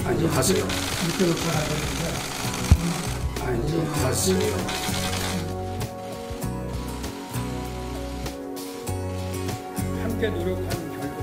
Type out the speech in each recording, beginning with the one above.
아니 하세요. 밑으로 가라는데 아니 하세요. 함께 노력하는 결과.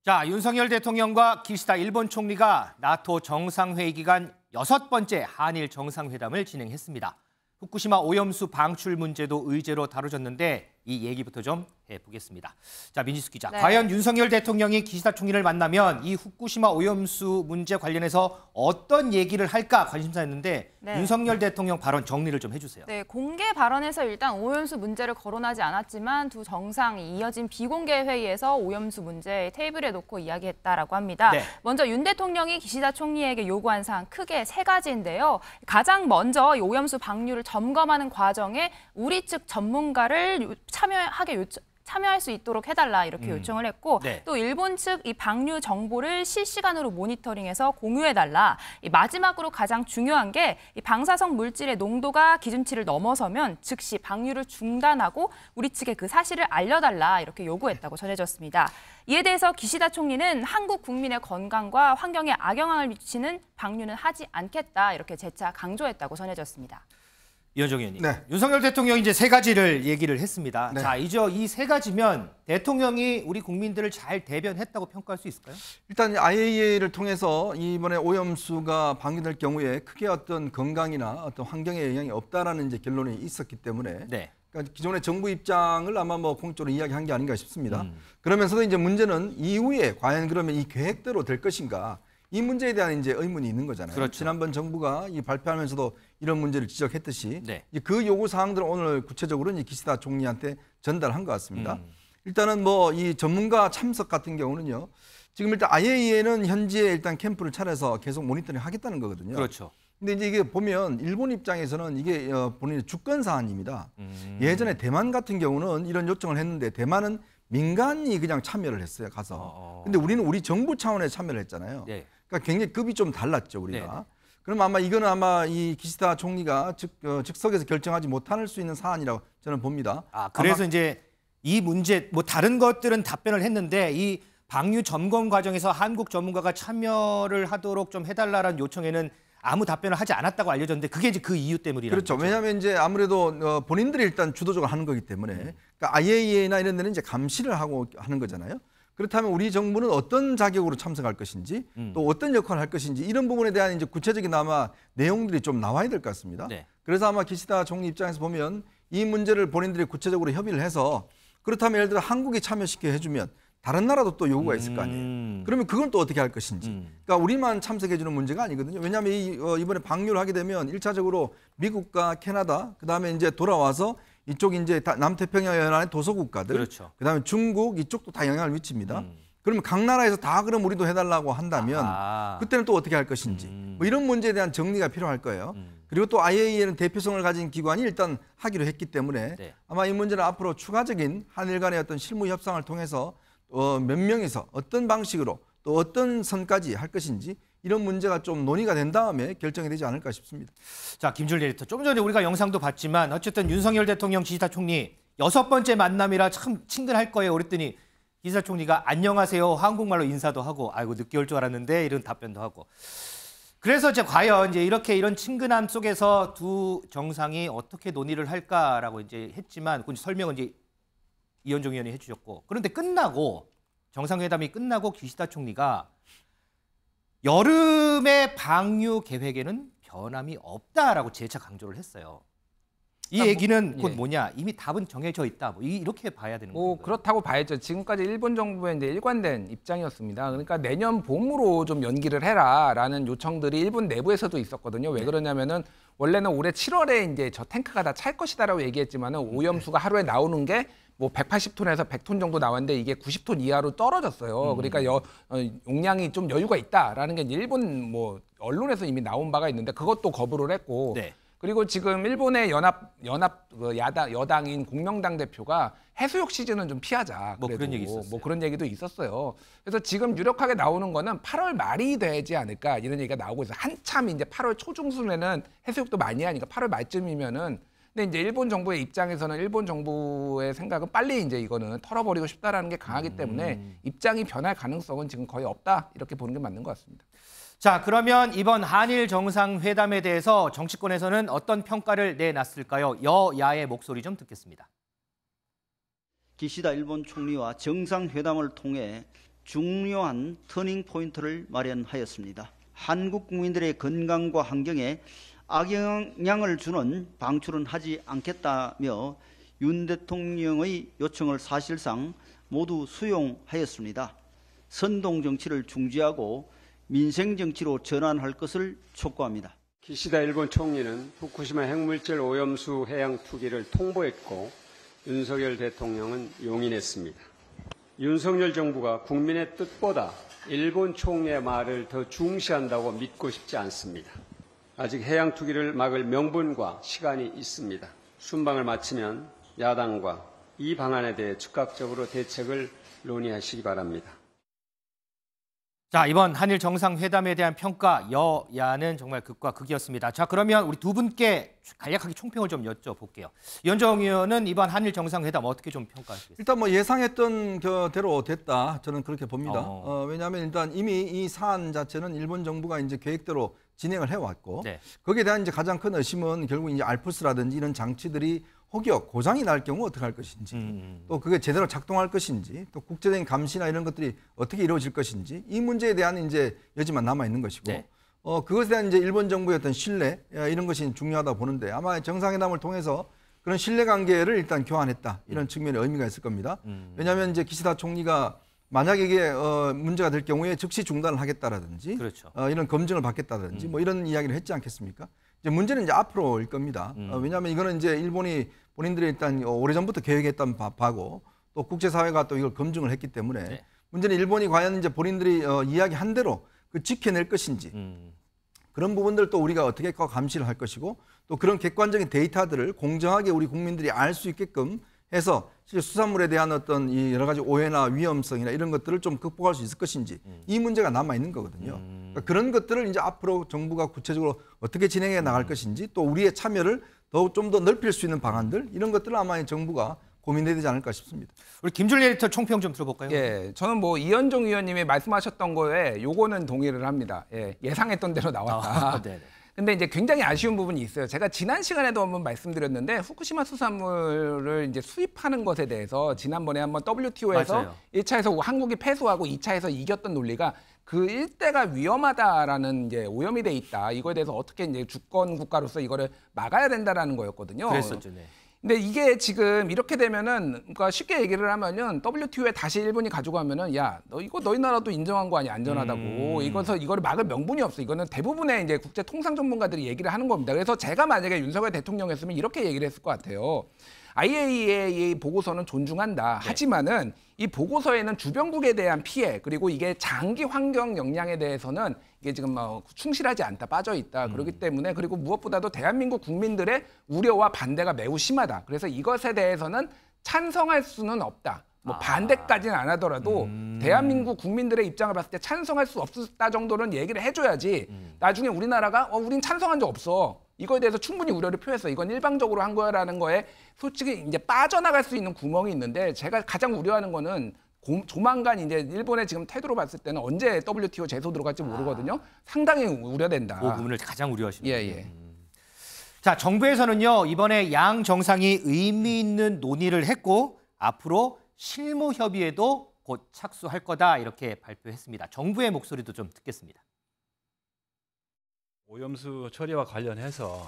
자, 윤석열 대통령과 기시다 일본 총리가 나토 정상회의 기간 6번째 한일 정상회담을 진행했습니다. 후쿠시마 오염수 방출 문제도 의제로 다뤄졌는데 이 얘기부터 좀 해보겠습니다. 자, 민지수 기자, 네. 과연 윤석열 대통령이 기시다 총리를 만나면 이 후쿠시마 오염수 문제 관련해서 어떤 얘기를 할까 관심사였는데 네. 윤석열 대통령 발언 정리를 좀 해주세요. 네, 공개 발언에서 일단 오염수 문제를 거론하지 않았지만 두 정상이 이어진 비공개 회의에서 오염수 문제 테이블에 놓고 이야기했다라고 합니다. 네. 먼저 윤 대통령이 기시다 총리에게 요구한 사항 크게 3가지인데요. 가장 먼저 이 오염수 방류를 점검하는 과정에 우리 측 전문가를 참여할 수 있도록 해달라 이렇게 요청을 했고 네. 또 일본 측 이 방류 정보를 실시간으로 모니터링해서 공유해달라. 이 마지막으로 가장 중요한 게 이 방사성 물질의 농도가 기준치를 넘어서면 즉시 방류를 중단하고 우리 측에 그 사실을 알려달라 이렇게 요구했다고 전해졌습니다. 이에 대해서 기시다 총리는 한국 국민의 건강과 환경에 악영향을 미치는 방류는 하지 않겠다 이렇게 재차 강조했다고 전해졌습니다. 이현정 의원님, 네. 윤석열 대통령이 이제 3가지를 얘기를 했습니다. 네. 자, 이제 이 3가지면 대통령이 우리 국민들을 잘 대변했다고 평가할 수 있을까요? 일단 IAEA를 통해서 이번에 오염수가 방류될 경우에 크게 어떤 건강이나 어떤 환경에 영향이 없다라는 이제 결론이 있었기 때문에 네. 그러니까 기존의 정부 입장을 아마 뭐 공적으로 이야기한 게 아닌가 싶습니다. 그러면서도 이제 문제는 이후에 과연 그러면 이 계획대로 될 것인가? 이 문제에 대한 이제 의문이 있는 거잖아요. 그렇죠. 지난번 정부가 이 발표하면서도 이런 문제를 지적했듯이 네. 그 요구 사항들을 오늘 구체적으로 이제 기시다 총리한테 전달한 것 같습니다. 일단은 뭐 이 전문가 참석 같은 경우는요. 지금 일단 IAEA는 현지에 일단 캠프를 차려서 계속 모니터링 하겠다는 거거든요. 그렇죠. 근데 이제 이게 보면 일본 입장에서는 이게 본인의 주권 사안입니다. 예전에 대만 같은 경우는 이런 요청을 했는데 대만은 민간이 그냥 참여를 했어요, 가서. 근데 우리는 우리 정부 차원에서 참여를 했잖아요. 네. 그러니까 굉장히 급이 좀 달랐죠, 우리가. 네. 그럼 아마 이거는 아마 이 기시다 총리가 즉석에서 결정하지 못할 수 있는 사안이라고 저는 봅니다. 아, 그래서 이제 이 문제 뭐 다른 것들은 답변을 했는데 이 방류 점검 과정에서 한국 전문가가 참여를 하도록 좀 해달라는 요청에는 아무 답변을 하지 않았다고 알려졌는데 그게 이제 그 이유 때문이라는 그렇죠. 거죠. 왜냐하면 이제 아무래도 본인들이 일단 주도적으로 하는 거기 때문에 그러니까 IAEA나 이런 데는 이제 감시를 하고 하는 거잖아요. 그렇다면 우리 정부는 어떤 자격으로 참석할 것인지 또 어떤 역할을 할 것인지 이런 부분에 대한 이제 구체적인 아마 내용들이 좀 나와야 될 것 같습니다. 네. 그래서 아마 기시다 총리 입장에서 보면 이 문제를 본인들이 구체적으로 협의를 해서 그렇다면 예를 들어 한국이 참여시켜 해주면 다른 나라도 또 요구가 있을 거 아니에요. 그러면 그건 또 어떻게 할 것인지. 그러니까 우리만 참석해 주는 문제가 아니거든요. 왜냐하면 이번에 방류를 하게 되면 1차적으로 미국과 캐나다, 그다음에 이제 돌아와서 이쪽 이제 남태평양 연안의 도서국가들, 그렇죠. 그다음에 중국 이쪽도 다 영향을 미칩니다. 그러면 각 나라에서 다 그럼 우리도 해달라고 한다면 그때는 또 어떻게 할 것인지 뭐 이런 문제에 대한 정리가 필요할 거예요. 그리고 또 IAEA는 대표성을 가진 기관이 일단 하기로 했기 때문에 네. 아마 이 문제는 앞으로 추가적인 한일 간의 어떤 실무 협상을 통해서 몇 명이서 어떤 방식으로 또 어떤 선까지 할 것인지 이런 문제가 좀 논의가 된 다음에 결정이 되지 않을까 싶습니다. 자, 김준일 에디터. 좀 전에 우리가 영상도 봤지만 어쨌든 윤석열 대통령 기시다 총리 6번째 만남이라 참 친근할 거예요. 그랬더니 기시다 총리가 안녕하세요 한국말로 인사도 하고 아이고 늦게 올 줄 알았는데 이런 답변도 하고. 그래서 이제 과연 이제 이런 친근함 속에서 두 정상이 어떻게 논의를 할까라고 이제 했지만 그 설명은 이제 이현종 의원이 해주셨고 그런데 끝나고 정상회담이 끝나고 기시다 총리가 여름의 방류 계획에는 변함이 없다라고 재차 강조를 했어요. 이 얘기는 곧 뭐냐 이미 답은 정해져 있다 뭐 이렇게 봐야 되는 거예요. 그렇다고 봐야죠. 지금까지 일본 정부의 이제 일관된 입장이었습니다. 그러니까 내년 봄으로 좀 연기를 해라라는 요청들이 일본 내부에서도 있었거든요. 왜 그러냐면은 원래는 올해 7월에 이제 저 탱크가 다 찰 것이다라고 얘기했지만은 오염수가 하루에 나오는 게 뭐 180톤에서 100톤 정도 나왔는데 이게 90톤 이하로 떨어졌어요. 그러니까 용량이 좀 여유가 있다라는 게 이제 일본 뭐 언론에서 이미 나온 바가 있는데 그것도 거부를 했고. 네. 그리고 지금 일본의 여당인 공명당 대표가 해수욕 시즌은 좀 피하자. 뭐 그런 얘기 있었어요. 뭐 그런 얘기도 있었어요. 그래서 지금 유력하게 나오는 거는 8월 말이 되지 않을까 이런 얘기가 나오고 있어요. 한참 이제 8월 초중순에는 해수욕도 많이 하니까 8월 말쯤이면은 근데 이제 일본 정부의 입장에서는 일본 정부의 생각은 빨리 이제 이거는 털어버리고 싶다라는 게 강하기 때문에 입장이 변할 가능성은 지금 거의 없다 이렇게 보는 게 맞는 것 같습니다. 자, 그러면 이번 한일 정상회담에 대해서 정치권에서는 어떤 평가를 내놨을까요? 여야의 목소리 좀 듣겠습니다. 기시다 일본 총리와 정상회담을 통해 중요한 터닝 포인트를 마련하였습니다. 한국 국민들의 건강과 환경에 악영향을 주는 방출은 하지 않겠다며 윤 대통령의 요청을 사실상 모두 수용하였습니다. 선동 정치를 중지하고 민생 정치로 전환할 것을 촉구합니다. 기시다 일본 총리는 후쿠시마 핵물질 오염수 해양 투기를 통보했고 윤석열 대통령은 용인했습니다. 윤석열 정부가 국민의 뜻보다 일본 총리의 말을 더 중시한다고 믿고 싶지 않습니다. 아직 해양 투기를 막을 명분과 시간이 있습니다. 순방을 마치면 야당과 이 방안에 대해 즉각적으로 대책을 논의하시기 바랍니다. 자, 이번 한일 정상회담에 대한 평가 여야는 정말 극과 극이었습니다. 자, 그러면 우리 두 분께 간략하게 총평을 좀 여쭤볼게요. 이현정 의원은 이번 한일 정상회담 어떻게 좀 평가하시겠습니까? 일단 뭐 예상했던 대로 됐다. 저는 그렇게 봅니다. 왜냐하면 일단 이미 이 사안 자체는 일본 정부가 이제 계획대로 진행을 해왔고 네. 거기에 대한 이제 가장 큰 의심은 결국 이제 알프스라든지 이런 장치들이 혹여 고장이 날 경우 어떻게 할 것인지 또 그게 제대로 작동할 것인지 또 국제적인 감시나 이런 것들이 어떻게 이루어질 것인지 이 문제에 대한 이제 여지만 남아 있는 것이고 네. 그것에 대한 이제 일본 정부의 어떤 신뢰 이런 것이 중요하다 보는데 아마 정상회담을 통해서 그런 신뢰 관계를 일단 교환했다 이런 측면의 의미가 있을 겁니다. 왜냐하면 이제 기시다 총리가 만약에 이게 문제가 될 경우에 즉시 중단을 하겠다라든지 그렇죠. 이런 검증을 받겠다든지 뭐 이런 이야기를 했지 않겠습니까? 이제 문제는 이제 앞으로일 겁니다. 왜냐하면 이거는 이제 일본이 본인들이 일단 오래전부터 계획했던 바고 또 국제사회가 또 이걸 검증을 했기 때문에 네. 문제는 일본이 과연 이제 본인들이 이야기한 대로 그 지켜낼 것인지 그런 부분들 또 우리가 어떻게 감시를 할 것이고 또 그런 객관적인 데이터들을 공정하게 우리 국민들이 알 수 있게끔 해서 실제 수산물에 대한 어떤 이 여러 가지 오해나 위험성이나 이런 것들을 좀 극복할 수 있을 것인지 이 문제가 남아 있는 거거든요. 그러니까 그런 것들을 이제 앞으로 정부가 구체적으로 어떻게 진행해 나갈 것인지 또 우리의 참여를 좀 더 넓힐 수 있는 방안들 이런 것들을 아마 정부가 고민해야 되지 않을까 싶습니다. 우리 김준일 에디터 총평 좀 들어볼까요? 예, 저는 뭐 이현종 의원님이 말씀하셨던 거에 요거는 동의를 합니다. 예, 예상했던 대로 나왔다. 네네. 근데 이제 굉장히 아쉬운 부분이 있어요. 제가 지난 시간에도 한번 말씀드렸는데 후쿠시마 수산물을 이제 수입하는 것에 대해서 지난번에 한번 WTO에서 맞아요. 1차에서 한국이 패소하고 2차에서 이겼던 논리가 그 일대가 위험하다라는 이제 오염이 돼 있다. 이거에 대해서 어떻게 이제 주권 국가로서 이거를 막아야 된다라는 거였거든요. 그랬었죠. 네. 근데 이게 지금 이렇게 되면은 그러니까 쉽게 얘기를 하면은 WTO에 다시 일본이 가져가면은 야, 너 이거 너희 나라도 인정한 거 아니야 안전하다고. 이거를 막을 명분이 없어. 이거는 대부분의 이제 국제 통상 전문가들이 얘기를 하는 겁니다. 그래서 제가 만약에 윤석열 대통령이었으면 이렇게 얘기를 했을 것 같아요. IAEA 보고서는 존중한다. 하지만은 이 보고서에는 주변국에 대한 피해 그리고 이게 장기 환경 영향에 대해서는 이게 지금 뭐 충실하지 않다, 빠져 있다. 그렇기 때문에 그리고 무엇보다도 대한민국 국민들의 우려와 반대가 매우 심하다. 그래서 이것에 대해서는 찬성할 수는 없다. 뭐 반대까지는 안 하더라도 대한민국 국민들의 입장을 봤을 때 찬성할 수 없다 정도는 얘기를 해줘야지 나중에 우리나라가 우린 찬성한 적 없어. 이거에 대해서 충분히 우려를 표했어. 이건 일방적으로 한 거야라는 거에 솔직히 이제 빠져나갈 수 있는 구멍이 있는데 제가 가장 우려하는 거는 조만간 이제 일본의 지금 태도로 봤을 때는 언제 WTO 제소 들어갈지 모르거든요. 상당히 우려된다. 그 부분을 가장 우려하십니다. 예. 자, 정부에서는요 이번에 양 정상이 의미 있는 논의를 했고 앞으로 실무 협의에도 곧 착수할 거다 이렇게 발표했습니다. 정부의 목소리도 좀 듣겠습니다. 오염수 처리와 관련해서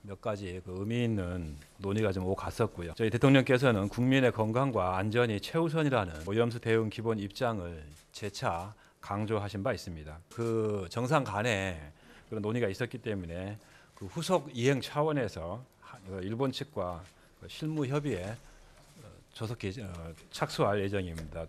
몇 가지 의미 있는 논의가 좀 오고 갔었고요. 저희 대통령께서는 국민의 건강과 안전이 최우선이라는 오염수 대응 기본 입장을 재차 강조하신 바 있습니다. 그 정상 간에 그런 논의가 있었기 때문에 그 후속 이행 차원에서 일본 측과 실무 협의에 조속히 착수할 예정입니다.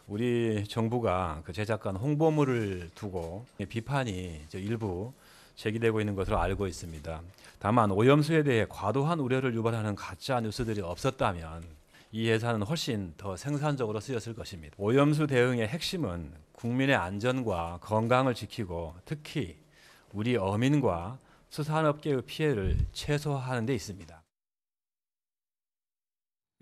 우리 정부가 그 제작한 홍보물을 두고 비판이 일부 제기되고 있는 것으로 알고 있습니다. 다만 오염수에 대해 과도한 우려를 유발하는 가짜 뉴스들이 없었다면 이 예산은 훨씬 더 생산적으로 쓰였을 것입니다. 오염수 대응의 핵심은 국민의 안전과 건강을 지키고 특히 우리 어민과 수산업계의 피해를 최소화하는 데 있습니다.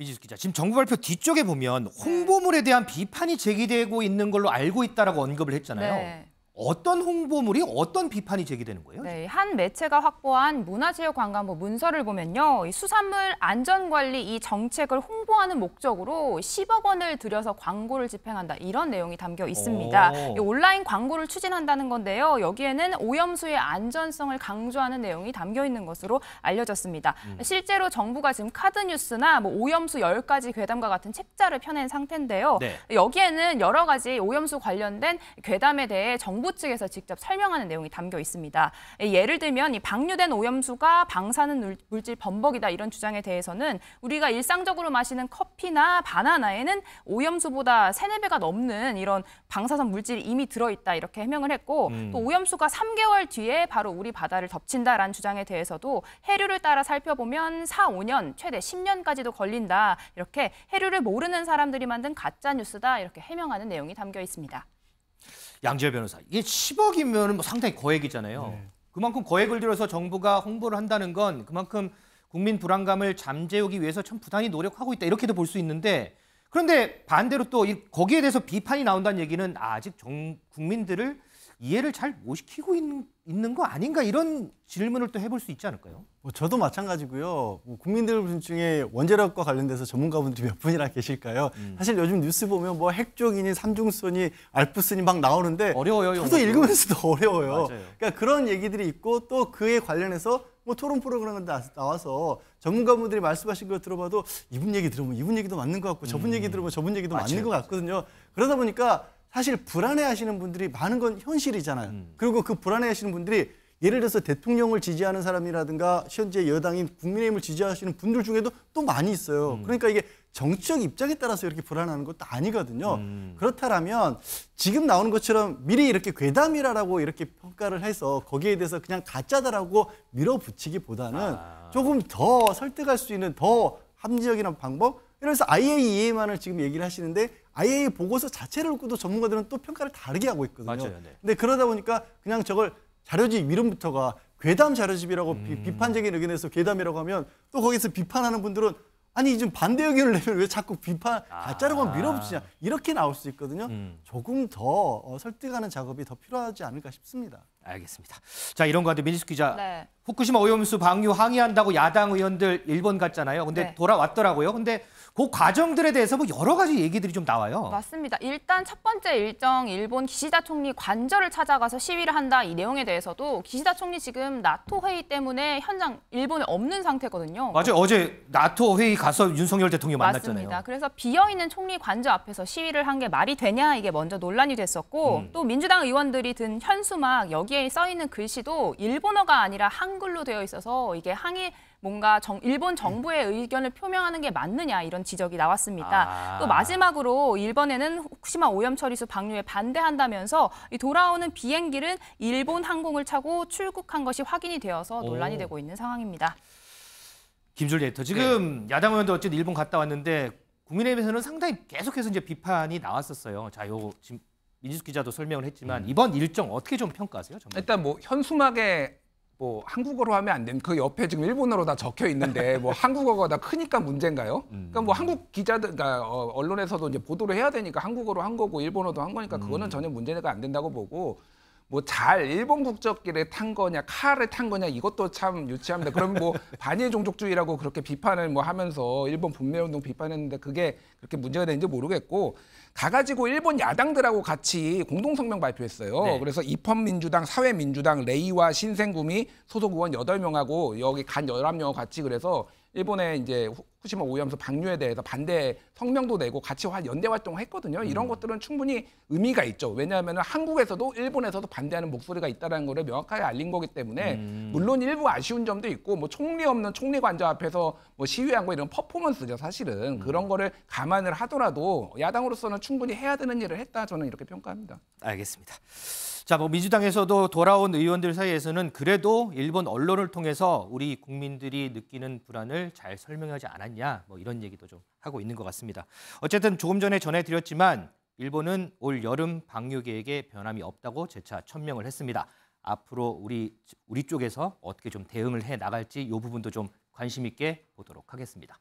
이지수 기자, 지금 정부 발표 뒤쪽에 보면 홍보물에 대한 비판이 제기되고 있는 걸로 알고 있다라고 언급을 했잖아요. 네. 어떤 홍보물이 어떤 비판이 제기되는 거예요? 네, 한 매체가 확보한 문화체육관광부 문서를 보면요. 이 수산물 안전관리 이 정책을 홍보하는 목적으로 10억 원을 들여서 광고를 집행한다. 이런 내용이 담겨 있습니다. 이 온라인 광고를 추진한다는 건데요. 여기에는 오염수의 안전성을 강조하는 내용이 담겨 있는 것으로 알려졌습니다. 실제로 정부가 지금 카드뉴스나 뭐 오염수 10가지 괴담과 같은 책자를 펴낸 상태인데요. 네. 여기에는 여러 가지 오염수 관련된 괴담에 대해 정부 측에서 직접 설명하는 내용이 담겨 있습니다. 예를 들면 이 방류된 오염수가 방사능 물질 범벅이다 이런 주장에 대해서는 우리가 일상적으로 마시는 커피나 바나나에는 오염수보다 3~4배가 넘는 이런 방사성 물질이 이미 들어있다 이렇게 해명을 했고 또 오염수가 3개월 뒤에 바로 우리 바다를 덮친다라는 주장에 대해서도 해류를 따라 살펴보면 4~5년, 최대 10년까지도 걸린다. 이렇게 해류를 모르는 사람들이 만든 가짜 뉴스다 이렇게 해명하는 내용이 담겨 있습니다. 양지열 변호사, 이게 10억이면 뭐 상당히 거액이잖아요. 그만큼 거액을 들여서 정부가 홍보를 한다는 건 그만큼 국민 불안감을 잠재우기 위해서 참 부단히 노력하고 있다 이렇게도 볼 수 있는데, 그런데 반대로 또 거기에 대해서 비판이 나온다는 얘기는 아직 국민들을 이해를 잘 못 시키고 있는 거 아닌가, 이런 질문을 또 해볼 수 있지 않을까요? 저도 마찬가지고요. 국민들 중에 원자력과 관련돼서 전문가분들이 몇 분이나 계실까요? 사실 요즘 뉴스 보면 뭐 핵쪽이니 삼중수니 알프스니 막 나오는데 어려워요. 저도 읽으면서도 어려워요. 맞아요. 그러니까 그런 얘기들이 있고 또 그에 관련해서 뭐 토론 프로그램 나와서 전문가분들이 말씀하신 거 들어봐도 이분 얘기 들으면 이분 얘기도 맞는 것 같고 저분 얘기 들으면 저분 얘기도 맞는 것 같거든요. 그러다 보니까 사실 불안해하시는 분들이 많은 건 현실이잖아요. 그리고 그 불안해하시는 분들이 예를 들어서 대통령을 지지하는 사람이라든가 현재 여당인 국민의힘을 지지하시는 분들 중에도 또 많이 있어요. 그러니까 이게 정치적 입장에 따라서 이렇게 불안하는 것도 아니거든요. 그렇다면 지금 나오는 것처럼 미리 이렇게 괴담이라고 이렇게 평가를 해서 거기에 대해서 그냥 가짜다라고 밀어붙이기보다는 조금 더 설득할 수 있는 더 합리적인 방법. 그래서 IAEA만을 지금 얘기를 하시는데 IAEA 보고서 자체를 놓고도 전문가들은 또 평가를 다르게 하고 있거든요. 맞아요, 네. 근데 그러다 보니까 그냥 저걸 자료집 이름부터가 괴담 자료집이라고 비판적인 의견에서 괴담이라고 하면 또 거기서 비판하는 분들은 아니 지금 반대 의견을 내면 왜 자꾸 비판 가짜로만 밀어붙이냐 이렇게 나올 수 있거든요. 조금 더 설득하는 작업이 더 필요하지 않을까 싶습니다. 알겠습니다. 자, 이런 가운데 민지수 기자, 네. 후쿠시마 오염수 방류 항의한다고 야당 의원들 일본 갔잖아요. 근데 네. 돌아왔더라고요. 근데 그 과정들에 대해서 뭐 여러 가지 얘기들이 좀 나와요. 맞습니다. 일단 첫 번째 일정 일본 기시다 총리 관저를 찾아가서 시위를 한다 이 내용에 대해서도 기시다 총리 지금 나토 회의 때문에 현장 일본에 없는 상태거든요. 맞아요. 어제 나토 회의 가서 윤석열 대통령 만났잖아요. 맞습니다. 그래서 비어있는 총리 관저 앞에서 시위를 한 게 말이 되냐 이게 먼저 논란이 됐었고 또 민주당 의원들이 든 현수막 여기에 써 있는 글씨도 일본어가 아니라 한글로 되어 있어서 이게 항의 뭔가 일본 정부의 의견을 표명하는 게 맞느냐 이런 지적이 나왔습니다. 또 마지막으로 일본에는 후쿠시마 오염 처리수 방류에 반대한다면서 이 돌아오는 비행기는 일본 항공을 타고 출국한 것이 확인이 되어서 논란이 되고 있는 상황입니다. 김준일 에디터, 지금 야당 의원도 어쨌든 일본 갔다 왔는데 국민의힘에서는 상당히 계속해서 이제 비판이 나왔었어요. 자, 요 지금 민지수 기자도 설명을 했지만 이번 일정 어떻게 좀 평가하세요? 정말? 일단 뭐 현수막에 뭐 한국어로 하면 안 되는 그 옆에 지금 일본어로 다 적혀 있는데 뭐 한국어가 다 크니까 문제인가요? 그러니까 뭐 한국 기자들, 그러니까 언론에서도 이제 보도를 해야 되니까 한국어로 한 거고 일본어도 한 거니까 그거는 전혀 문제가 안 된다고 보고. 뭐 일본 국적기를 탄 거냐, 카를 탄 거냐 이것도 참 유치합니다. 그럼 뭐 반일 종족주의라고 그렇게 비판을 뭐 하면서 일본 분매운동 비판했는데 그게 그렇게 문제가 되는지 모르겠고 가가지고 일본 야당들하고 같이 공동성명 발표했어요. 네. 그래서 입헌민주당, 사회민주당, 레이와 신생구미 소속 의원 8명하고 여기 간 11명하고 같이 그래서 일본의 이제 후쿠시마 오염수 방류에 대해서 반대 성명도 내고 같이 연대 활동을 했거든요. 이런 것들은 충분히 의미가 있죠. 왜냐하면 한국에서도 일본에서도 반대하는 목소리가 있다는 것을 명확하게 알린 거기 때문에 물론 일부 아쉬운 점도 있고 뭐 총리 없는 총리 관저 앞에서 뭐 시위한 거 이런 퍼포먼스죠. 사실은 그런 거를 감안을 하더라도 야당으로서는 충분히 해야 되는 일을 했다. 저는 이렇게 평가합니다. 알겠습니다. 자, 뭐 민주당에서도 돌아온 의원들 사이에서는 그래도 일본 언론을 통해서 우리 국민들이 느끼는 불안을 잘 설명하지 않았냐, 뭐 이런 얘기도 좀 하고 있는 것 같습니다. 어쨌든 조금 전에 전해드렸지만 일본은 올 여름 방류 계획에 변함이 없다고 재차 천명을 했습니다. 앞으로 우리 쪽에서 어떻게 좀 대응을 해 나갈지 이 부분도 좀 관심 있게 보도록 하겠습니다.